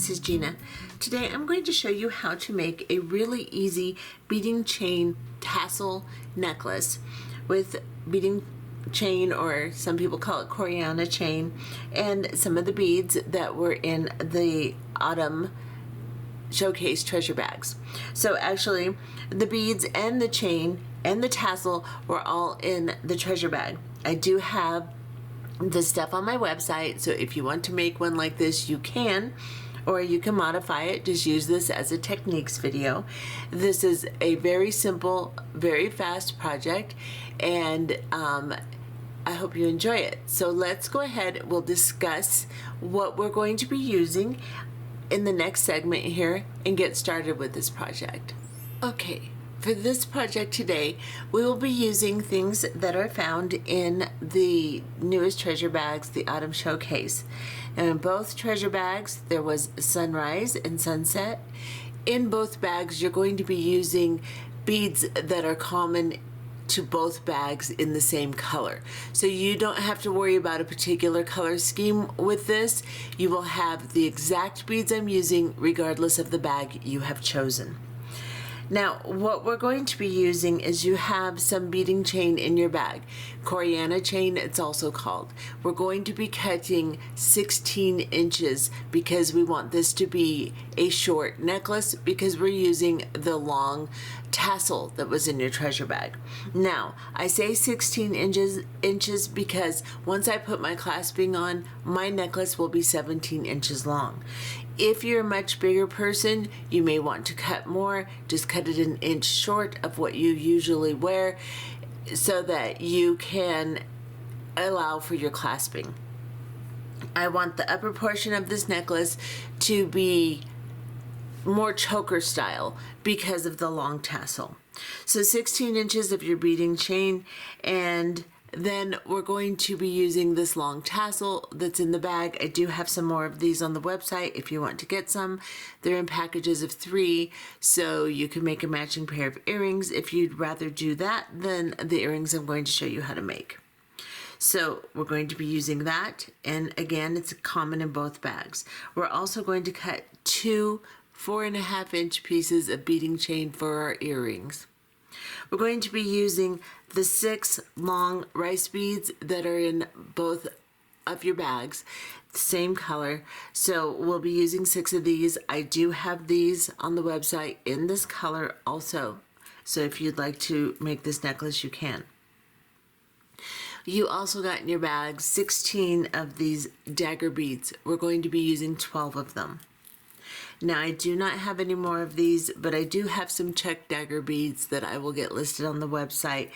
this is Gina. Today I'm going to show you how to make a really easy beading chain tassel necklace with beading chain, or some people call it Coreana chain, and some of the beads that were in the autumn showcase treasure bags. So actually the beads and the chain and the tassel were all in the treasure bag. I do have the stuff on my website, so if you want to make one like this, you can, or you can modify it. Just use this as a techniques video. This is a very simple, very fast project, and I hope you enjoy it. So let's go ahead, we'll discuss what we're going to be using in the next segment here and get started with this project. Okay. For this project today, we will be using things that are found in the newest treasure bags, the Autumn Showcase. And in both treasure bags, there was sunrise and sunset. In both bags, you're going to be using beads that are common to both bags in the same color. So you don't have to worry about a particular color scheme with this. You will have the exact beads I'm using regardless of the bag you have chosen. Now, what we're going to be using is, you have some beading chain in your bag. Coreana chain, it's also called. We're going to be cutting 16 inches because we want this to be a short necklace, because we're using the long tassel that was in your treasure bag. Now, I say 16 inches because once I put my clasping on, my necklace will be 17 inches long. If you're a much bigger person, you may want to cut more. Just cut it an inch short of what you usually wear so that you can allow for your clasping. I want the upper portion of this necklace to be more choker style because of the long tassel. So 16 inches of your beading chain, and then we're going to be using this long tassel that's in the bag. I do have some more of these on the website if you want to get some. They're in packages of 3, so you can make a matching pair of earrings if you'd rather do that than the earrings I'm going to show you how to make. So we're going to be using that, and again, it's common in both bags. We're also going to cut 2 4.5-inch pieces of beading chain for our earrings. We're going to be using the 6 long rice beads that are in both of your bags, same color. So we'll be using 6 of these. I do have these on the website in this color also. So if you'd like to make this necklace, you can. You also got in your bag 16 of these dagger beads. We're going to be using 12 of them. Now, I do not have any more of these, but I do have some check dagger beads that I will get listed on the website.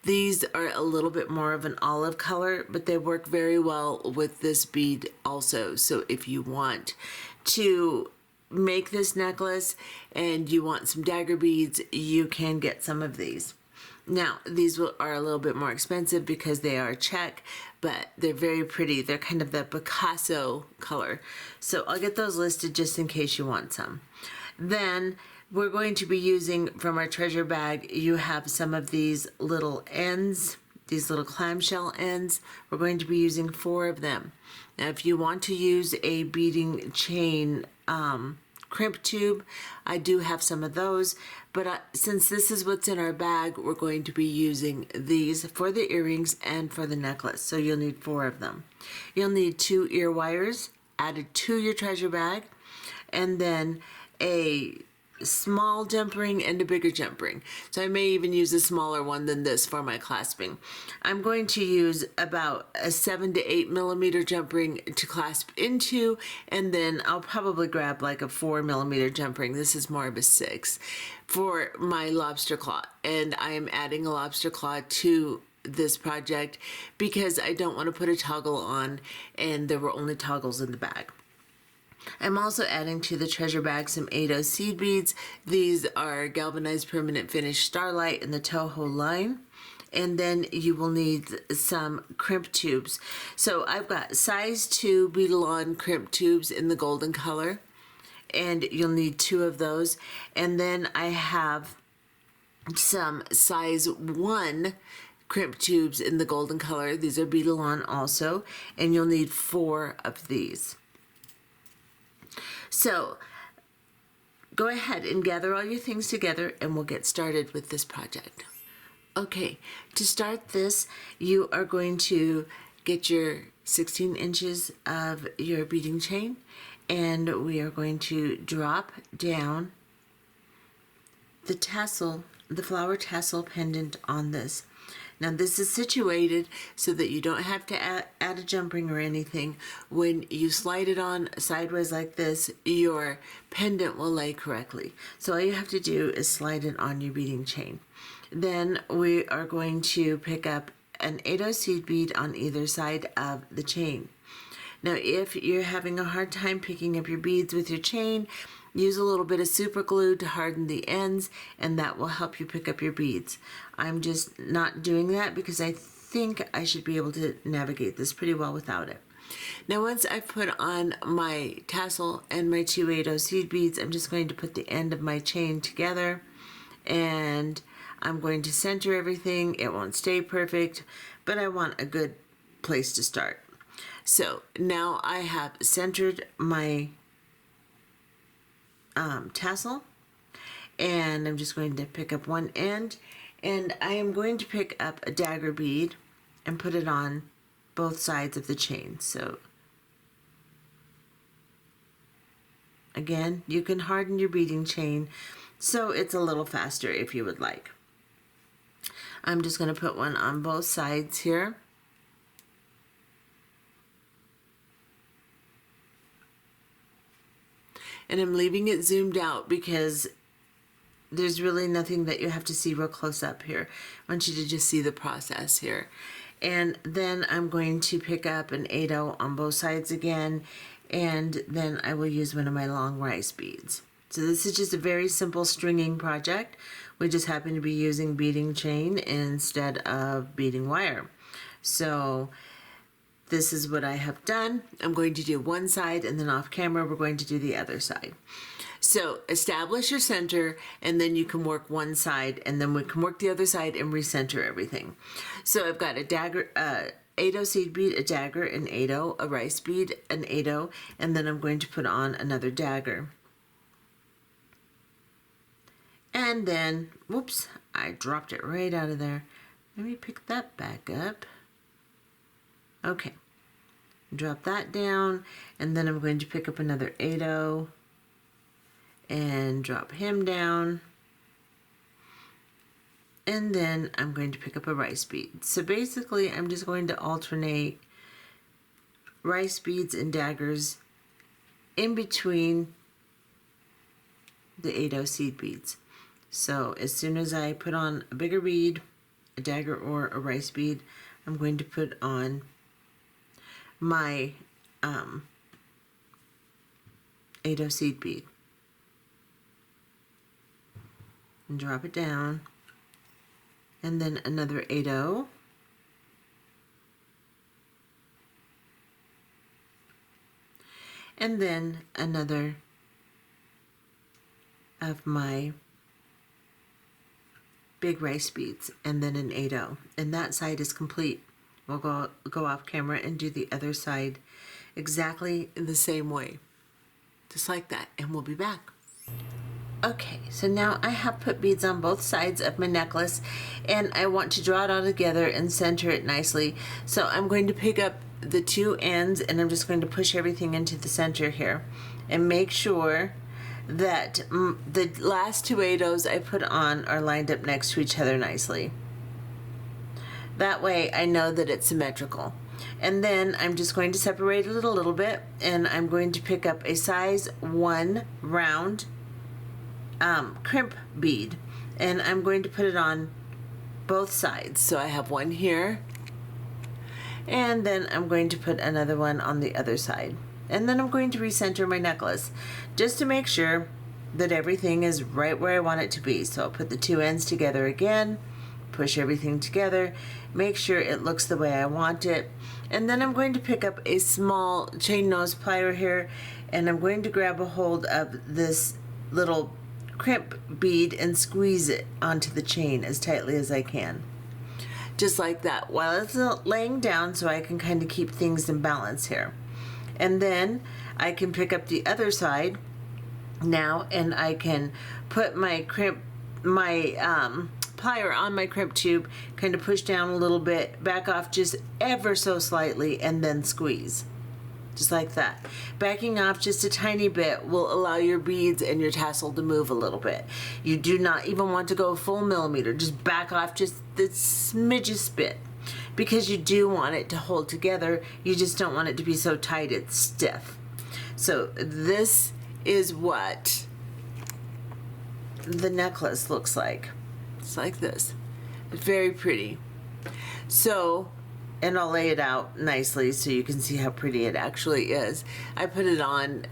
These are a little bit more of an olive color, but they work very well with this bead also. So if you want to make this necklace and you want some dagger beads, you can get some of these. Now, these are a little bit more expensive because they are check, but they're very pretty. They're kind of the Picasso color. So I'll get those listed just in case you want some. Then we're going to be using, from our treasure bag, you have some of these little ends, these little clamshell ends. We're going to be using 4 of them. Now, if you want to use a beading chain crimp tube, I do have some of those, but since this is what's in our bag, we're going to be using these for the earrings and for the necklace. So you'll need 4 of them. You'll need 2 ear wires added to your treasure bag, and then a small jump ring and a bigger jump ring. So I may even use a smaller one than this for my clasping. I'm going to use about a 7 to 8 millimeter jump ring to clasp into, and then I'll probably grab like a 4 millimeter jump ring. This is more of a 6 for my lobster claw, and I am adding a lobster claw to this project because I don't want to put a toggle on, and there were only toggles in the bag. I'm also adding to the treasure bag some 8/0 seed beads. These are galvanized permanent finish starlight in the Toho line. And then you will need some crimp tubes. So I've got size 2 beadle-on crimp tubes in the golden color, and you'll need 2 of those. And then I have some size 1 crimp tubes in the golden color. These are beadle-on also, and you'll need 4 of these. So go ahead and gather all your things together and we'll get started with this project. Okay, to start this, you are going to get your 16 inches of your beading chain, and we are going to drop down the tassel, the flower tassel pendant on this. Now this is situated so that you don't have to add a jump ring or anything. When you slide it on sideways like this, your pendant will lay correctly. So all you have to do is slide it on your beading chain. Then we are going to pick up an 8/0 seed bead on either side of the chain. Now if you're having a hard time picking up your beads with your chain, use a little bit of super glue to harden the ends, and that will help you pick up your beads. I'm just not doing that because I think I should be able to navigate this pretty well without it. Now once I've put on my tassel and my 2 8/0 seed beads, I'm just going to put the end of my chain together, and I'm going to center everything. It won't stay perfect, but I want a good place to start. So now I have centered my tassel, and I'm just going to pick up one end, and I am going to pick up a dagger bead and put it on both sides of the chain. So again, you can harden your beading chain so it's a little faster if you would like. I'm just going to put one on both sides here. And I'm leaving it zoomed out because there's really nothing that you have to see real close up here. I want you to just see the process here. And then I'm going to pick up an 8/0 on both sides again, and then I will use one of my long rice beads. So this is just a very simple stringing project. We just happen to be using beading chain instead of beading wire. So this is what I have done. I'm going to do one side, and then off camera we're going to do the other side. So establish your center, and then you can work one side, and then we can work the other side and recenter everything. So I've got a dagger, 8/0 seed bead, a dagger, an 8/0, a rice bead, an 8/0, and then I'm going to put on another dagger. And then, whoops, I dropped it right out of there. Let me pick that back up. Okay, drop that down, and then I'm going to pick up another 8/0 and drop him down. And then I'm going to pick up a rice bead. So basically, I'm just going to alternate rice beads and daggers in between the 8/0 seed beads. So as soon as I put on a bigger bead, a dagger or a rice bead, I'm going to put on my 8/0 seed bead and drop it down, and then another 8/0, and then another of my big rice beads, and then an 8/0, and that side is complete. We'll go off camera and do the other side exactly in the same way, just like that, and we'll be back. Okay, so now I have put beads on both sides of my necklace, and I want to draw it all together and center it nicely. So I'm going to pick up the two ends, and I'm just going to push everything into the center here, and make sure that the last two 8/0s I put on are lined up next to each other nicely. That way I know that it's symmetrical. And then I'm just going to separate it a little bit, and I'm going to pick up a size 1 round crimp bead, and I'm going to put it on both sides. So I have one here, and then I'm going to put another one on the other side. And then I'm going to recenter my necklace just to make sure that everything is right where I want it to be. So I'll put the two ends together again, push everything together, make sure it looks the way I want it. And then I'm going to pick up a small chain nose plier here, and I'm going to grab a hold of this little crimp bead and squeeze it onto the chain as tightly as I can. Just like that, while it's laying down, so I can kind of keep things in balance here. And then I can pick up the other side now, and I can put my crimp, my plier on my crimp tube, kind of push down a little bit, back off just ever so slightly, and then squeeze. Just like that. Backing off just a tiny bit will allow your beads and your tassel to move a little bit. You do not even want to go a full millimeter. Just back off just the smidgest bit, because you do want it to hold together. You just don't want it to be so tight it's stiff. So this is what the necklace looks like. It's like this. It's very pretty. So, and I'll lay it out nicely so you can see how pretty it actually is. I put it on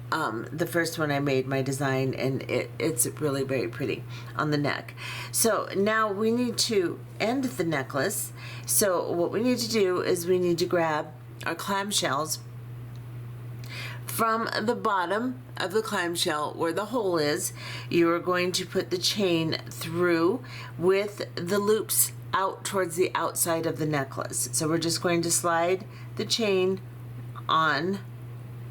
the first one I made, my design, and it's really very pretty on the neck. So now we need to end the necklace. So what we need to do is we need to grab our clamshells. From the bottom of the clamshell where the hole is, you are going to put the chain through with the loops out towards the outside of the necklace. So we're just going to slide the chain on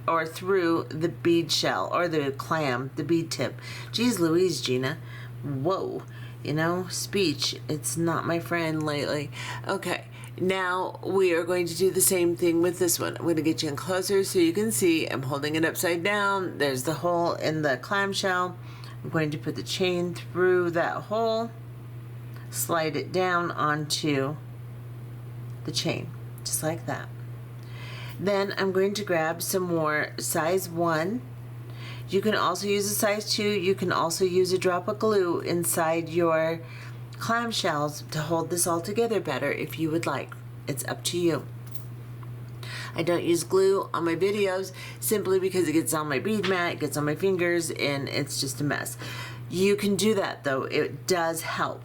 or through the bead shell or the clam, the bead tip. Geez Louise, Gina. Whoa. You know, speech, it's not my friend lately. Okay, now we are going to do the same thing with this one. I'm going to get you in closer so you can see. I'm holding it upside down. There's the hole in the clamshell. I'm going to put the chain through that hole, slide it down onto the chain, just like that. Then I'm going to grab some more size 1. You can also use a size 2. You can also use a drop of glue inside your clamshells to hold this all together better if you would like. It's up to you. I don't use glue on my videos simply because it gets on my bead mat, it gets on my fingers, and it's just a mess. You can do that though. It does help.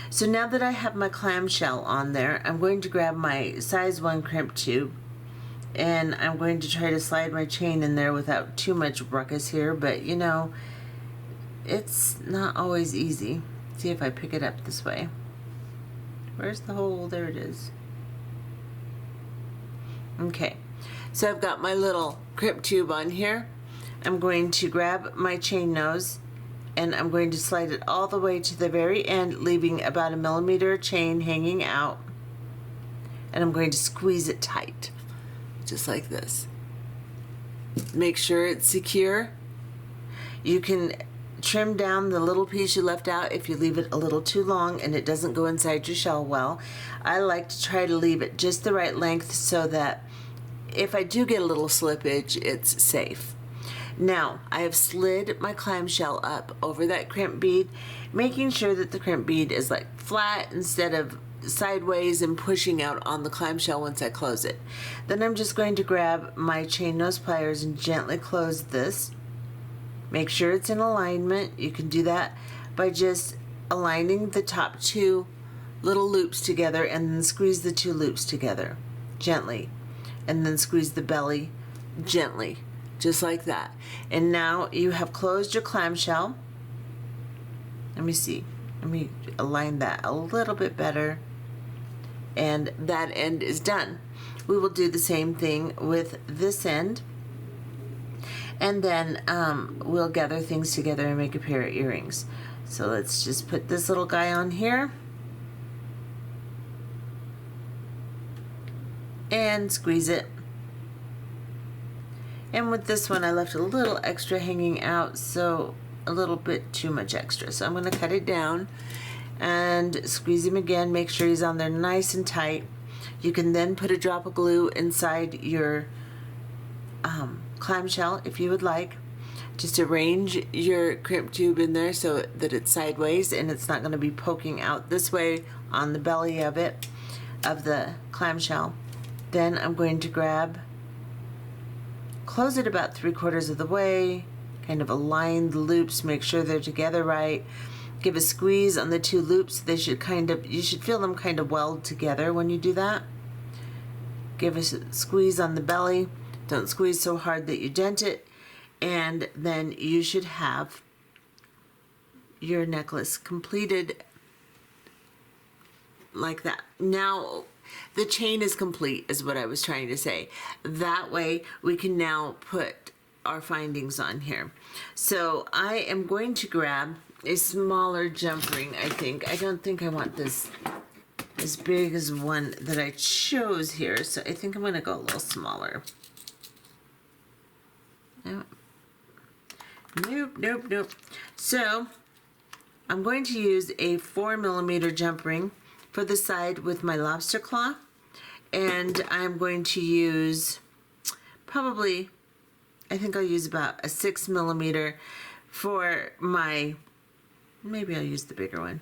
So now that I have my clamshell on there, I'm going to grab my size 1 crimp tube, and I'm going to try to slide my chain in there without too much ruckus here, but you know, it's not always easy. See if I pick it up this way. Where's the hole? There it is. Okay, so I've got my little crimp tube on here. I'm going to grab my chain nose, and I'm going to slide it all the way to the very end, leaving about a millimeter chain hanging out, and I'm going to squeeze it tight, just like this. Make sure it's secure. You can trim down the little piece you left out if you leave it a little too long and it doesn't go inside your shell well. I like to try to leave it just the right length so that if I do get a little slippage, it's safe. Now, I have slid my clamshell up over that crimp bead, making sure that the crimp bead is like flat instead of sideways and pushing out on the clamshell once I close it. Then I'm just going to grab my chain nose pliers and gently close this. Make sure it's in alignment. You can do that by just aligning the top 2 little loops together and then squeeze the 2 loops together gently, and then squeeze the belly gently, just like that. And now you have closed your clamshell. Let me see. Let me align that a little bit better. And that end is done. We will do the same thing with this end. And then we'll gather things together and make a pair of earrings. So let's just put this little guy on here. And squeeze it. And with this one I left a little extra hanging out, so a little bit too much extra. So I'm going to cut it down and squeeze him again. Make sure he's on there nice and tight. You can then put a drop of glue inside your clamshell if you would like. Just arrange your crimp tube in there so that it's sideways and it's not going to be poking out this way on the belly of it, of the clamshell. Then I'm going to grab, close it about 3/4 of the way, kind of align the loops, make sure they're together right. Give a squeeze on the 2 loops. They should you should feel them kind of weld together when you do that. Give a squeeze on the belly. Don't squeeze so hard that you dent it. And then you should have your necklace completed like that. Now, the chain is complete, is what I was trying to say. That way we can now put our findings on here. So I am going to grab a smaller jump ring, I think. I don't think I want this as big as one that I chose here, so I think I'm going to go a little smaller. Nope. So I'm going to use a 4mm jump ring for the side with my lobster claw, and I'm going to use probably, I think I'll use about a 6mm for my, maybe I'll use the bigger one.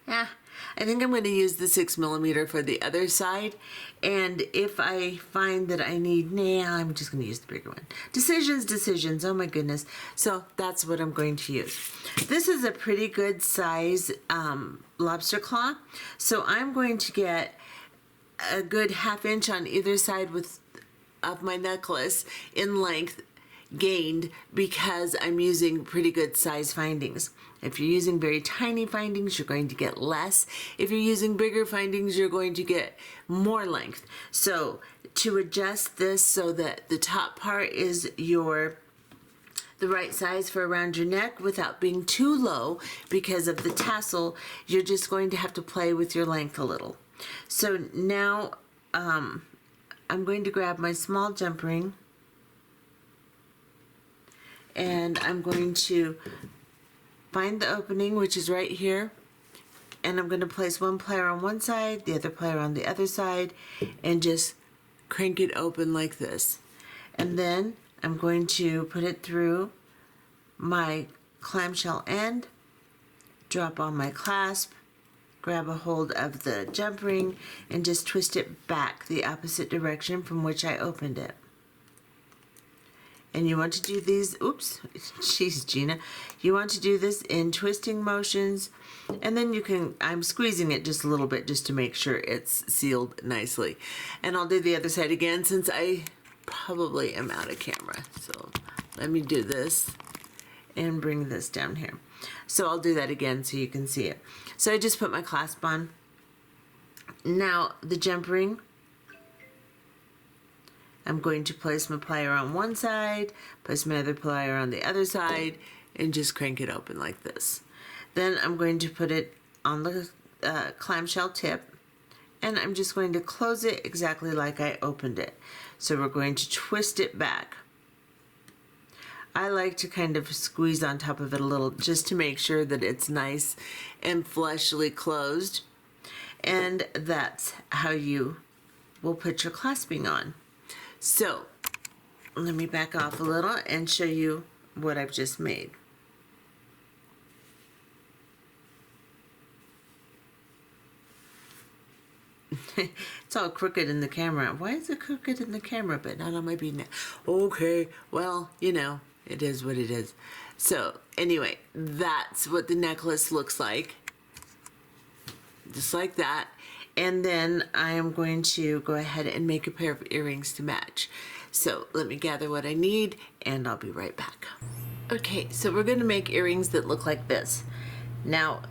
Yeah, I think I'm going to use the 6mm for the other side, and if I find that I need, I'm just going to use the bigger one. Decisions, oh my goodness. So that's what I'm going to use. This is a pretty good size lobster claw, so I'm going to get a good 1/2 inch on either side of my necklace in length gained, because I'm using pretty good size findings. If you're using very tiny findings, you're going to get less. If you're using bigger findings, you're going to get more length. So to adjust this so that the top part is the right size for around your neck without being too low because of the tassel, you're just going to have to play with your length a little. So now I'm going to grab my small jump ring, and I'm going to find the opening, which is right here, and I'm going to place one plier on one side, the other plier on the other side, and just crank it open like this. And then I'm going to put it through my clamshell end, drop on my clasp, grab a hold of the jump ring, and just twist it back the opposite direction from which I opened it. And you want to do these, oops, jeez, Gina. You want to do this in twisting motions, and then you can, I'm squeezing it just a little bit just to make sure it's sealed nicely. And I'll do the other side again since I probably am out of camera. So let me do this and bring this down here. So I'll do that again so you can see it. So I just put my clasp on. Now the jump ring, I'm going to place my plier on one side, place my other plier on the other side, and just crank it open like this. Then I'm going to put it on the clamshell tip, and I'm just going to close it exactly like I opened it. So we're going to twist it back. I like to kind of squeeze on top of it a little just to make sure that it's nice and fleshly closed. And that's how you will put your clasping on. So let me back off a little and show you what I've just made. It's all crooked in the camera. Why is it crooked in the camera but not on my beading? Okay, well, you know, it is what it is. So anyway, that's what the necklace looks like. Just like that. And then I am going to go ahead and make a pair of earrings to match. So let me gather what I need and I'll be right back. Okay, so we're going to make earrings that look like this. Now,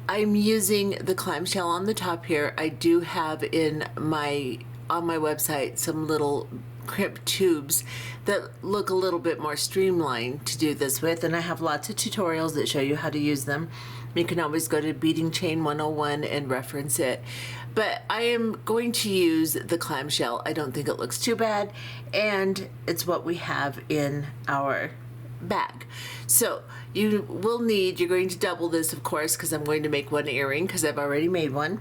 I'm using the clamshell on the top here. I do have on my website some little crimp tubes that look a little bit more streamlined to do this with, and I have lots of tutorials that show you how to use them. You can always go to Beading Chain 101 and reference it. But I am going to use the clamshell. I don't think it looks too bad, and it's what we have in our bag. So you will need, you're going to double this, of course, because I'm going to make one earring because I've already made one.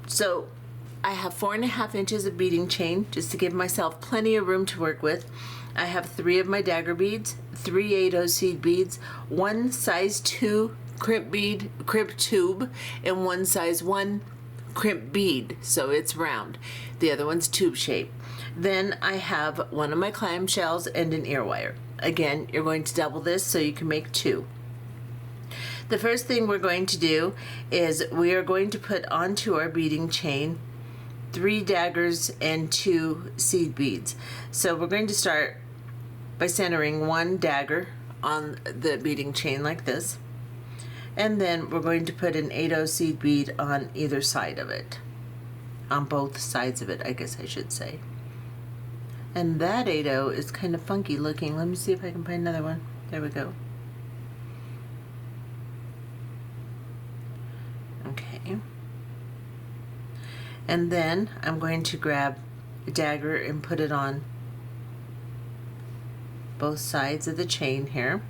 So I have 4.5 inches of beading chain just to give myself plenty of room to work with. I have 3 of my dagger beads, 3 8/0 seed beads, 1 size 2 crimp tube, and 1 size 1 crimp bead, so it's round. The other one's tube shape. Then I have 1 of my clamshells and an ear wire. Again, you're going to double this so you can make 2. The first thing we're going to do is we are going to put onto our beading chain 3 daggers and 2 seed beads. So we're going to start by centering 1 dagger on the beading chain like this, and then we're going to put an 8/0 seed bead on either side of it. on both sides of it, I guess I should say. And that 8/0 is kind of funky looking. Let me see if I can find another one. There we go. Okay. And then I'm going to grab a dagger and put it on both sides of the chain here.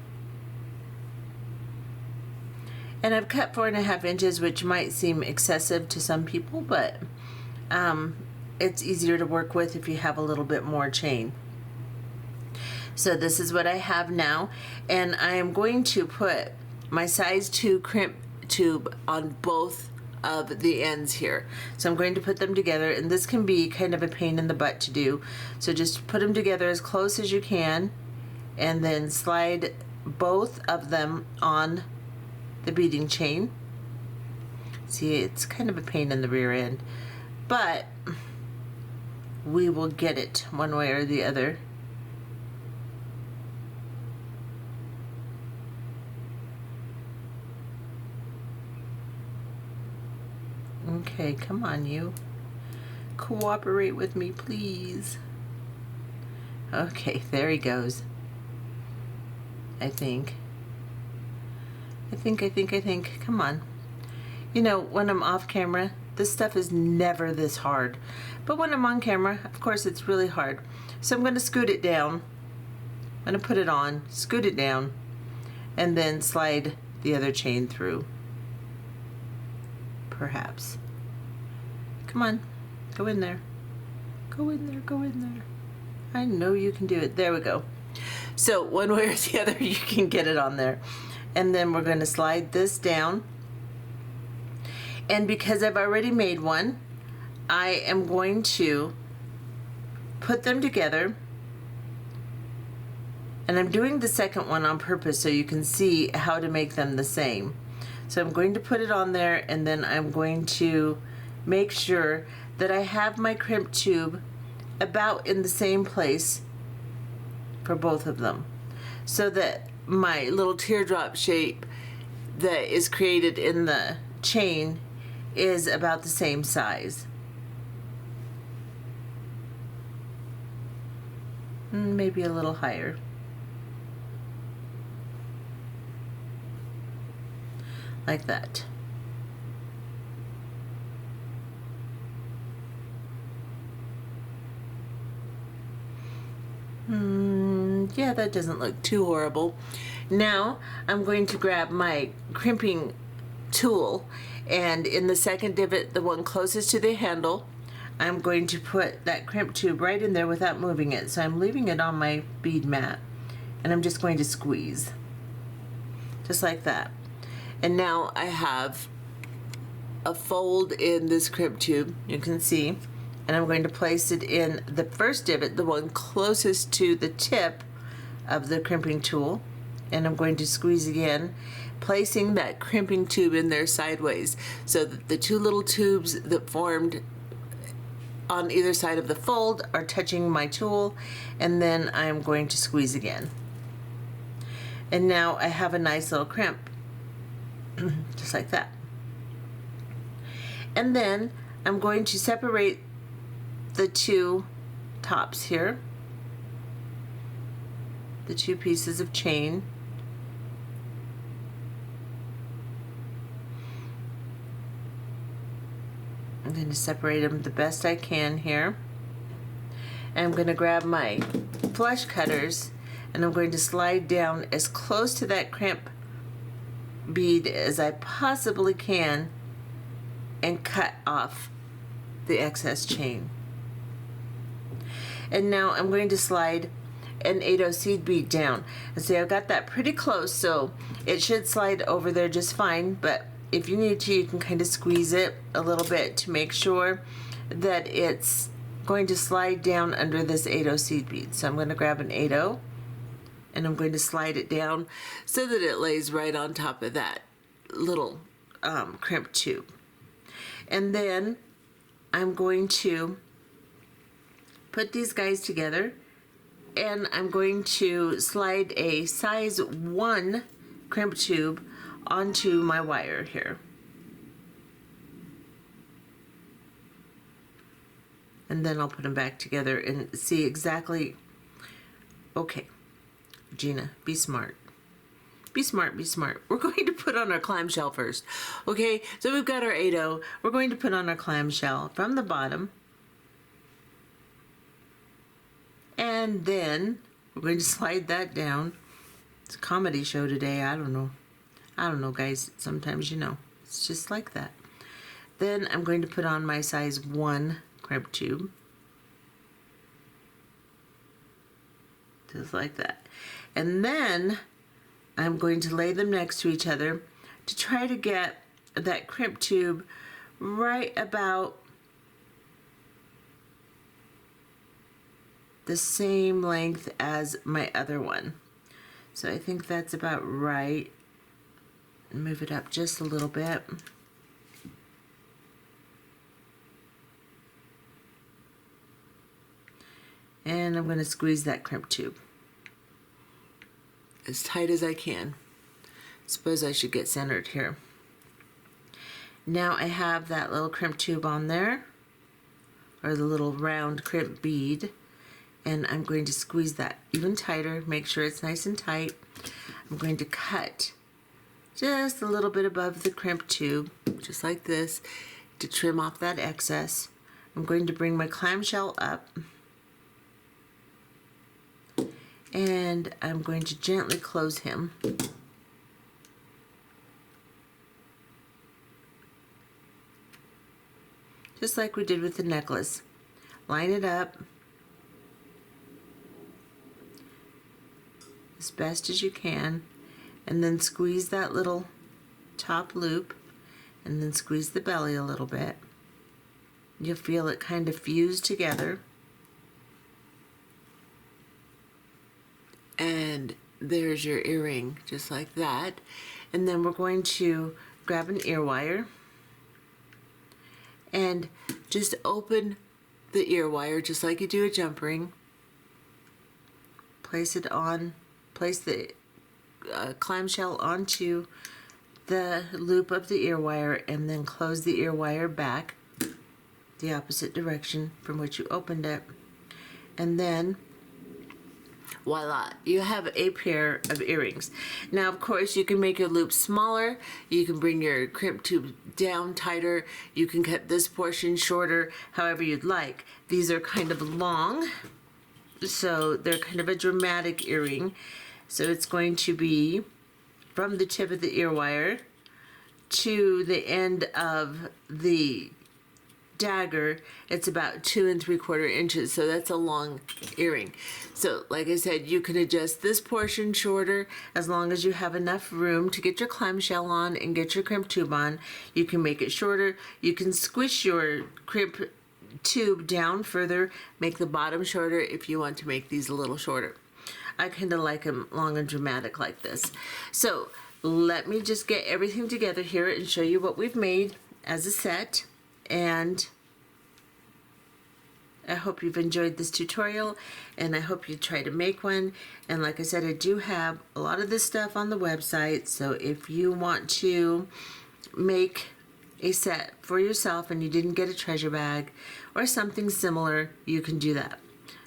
And I've cut 4.5 inches, which might seem excessive to some people, but it's easier to work with if you have a little bit more chain. So this is what I have now, and I am going to put my size 2 crimp tube on both of the ends here. So I'm going to put them together, and this can be kind of a pain in the butt to do. So just put them together as close as you can, and then slide both of them on the beading chain. See, it's kind of a pain in the rear end, but we will get it one way or the other. Okay, come on, you. Cooperate with me, please. Okay, there he goes. I think. Come on. You know, when I'm off camera, this stuff is never this hard. But when I'm on camera, of course, it's really hard. So I'm going to scoot it down. I'm going to put it on, scoot it down, and then slide the other chain through. Perhaps. Come on. Go in there. Go in there. Go in there. I know you can do it. There we go. So one way or the other, you can get it on there. And then we're going to slide this down. And because I've already made one, I am going to put them together. And I'm doing the second one on purpose so you can see how to make them the same. So I'm going to put it on there, and then I'm going to make sure that I have my crimp tube about in the same place for both of them, so that my little teardrop shape that is created in the chain is about the same size. Maybe a little higher. Like that. Yeah, that doesn't look too horrible. Now I'm going to grab my crimping tool, and in the second divot, the one closest to the handle, I'm going to put that crimp tube right in there without moving it. So I'm leaving it on my bead mat, and I'm just going to squeeze. Just like that. And now I have a fold in this crimp tube, you can see, and I'm going to place it in the first divot, the one closest to the tip of the crimping tool, and I'm going to squeeze again, placing that crimping tube in there sideways so that the two little tubes that formed on either side of the fold are touching my tool, and then I'm going to squeeze again. And now I have a nice little crimp. Just like that. And then I'm going to separate the two tops here, the two pieces of chain. I'm going to separate them the best I can here. And I'm going to grab my flush cutters, and I'm going to slide down as close to that crimp bead as I possibly can and cut off the excess chain. And now I'm going to slide an 8/0 seed bead down. And see, I've got that pretty close, so it should slide over there just fine, but if you need to, you can kind of squeeze it a little bit to make sure that it's going to slide down under this 8/0 seed bead. So I'm going to grab an 8/0, and I'm going to slide it down so that it lays right on top of that little crimp tube. And then I'm going to put these guys together, and I'm going to slide a size 1 crimp tube onto my wire here. and then I'll put them back together and see exactly. Okay, Gina, be smart. Be smart, be smart. We're going to put on our clamshell first. Okay, so we've got our 8/0. We're going to put on our clamshell from the bottom. And then we're going to slide that down. It's a comedy show today. I don't know. I don't know, guys. Sometimes, you know, it's just like that. Then I'm going to put on my size 1 crimp tube. Just like that. And then I'm going to lay them next to each other to try to get that crimp tube right about the same length as my other one. So I think that's about right. Move it up just a little bit. And I'm going to squeeze that crimp tube as tight as I can. Suppose I should get centered here. Now I have that little crimp tube on there, or the little round crimp bead, and I'm going to squeeze that even tighter, make sure it's nice and tight. I'm going to cut just a little bit above the crimp tube, just like this, to trim off that excess. I'm going to bring my clamshell up, and I'm going to gently close him. Just like we did with the necklace. Line it up as best as you can, and then squeeze that little top loop, and then squeeze the belly a little bit. You'll feel it kind of fuse together. And there's your earring, just like that. And then we're going to grab an ear wire and just open the ear wire just like you do a jump ring. Place the clamshell onto the loop of the ear wire, and then close the ear wire back the opposite direction from which you opened it. And then voila, you have a pair of earrings. Now, of course, you can make your loop smaller. You can bring your crimp tube down tighter. You can cut this portion shorter, however you'd like. These are kind of long, so they're kind of a dramatic earring. So it's going to be from the tip of the ear wire to the end of the dagger. It's about 2 3/4 inches, so that's a long earring. So like I said, you can adjust this portion shorter as long as you have enough room to get your clamshell on and get your crimp tube on. You can make it shorter. You can squish your crimp tube down further, make the bottom shorter if you want to make these a little shorter. I kind of like them long and dramatic like this. So let me just get everything together here and show you what we've made as a set. And I hope you've enjoyed this tutorial, and I hope you try to make one. And like I said, I do have a lot of this stuff on the website, so if you want to make a set for yourself and you didn't get a treasure bag or something similar, you can do that.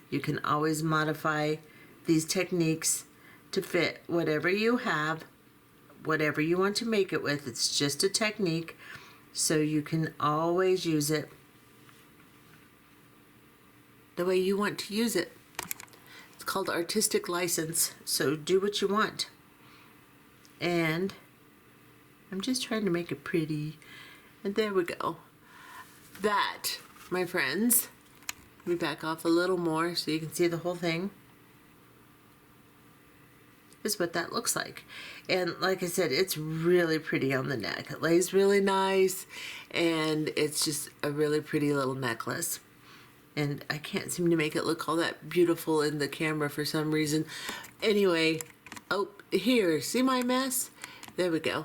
You can always modify these techniques to fit whatever you have, whatever you want to make it with. It's just a technique, so you can always use it the way you want to use it. It's called artistic license, so do what you want. And I'm just trying to make it pretty, and there we go. That, my friends, let me back off a little more so you can see the whole thing, is what that looks like. And like I said, it's really pretty on the neck. It lays really nice, and it's just a really pretty little necklace. And I can't seem to make it look all that beautiful in the camera for some reason. Anyway, oh, here, see my mess? There we go.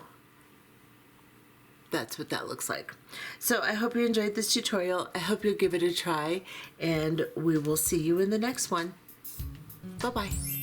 That's what that looks like. So I hope you enjoyed this tutorial. I hope you'll give it a try, and we will see you in the next one. Bye-bye.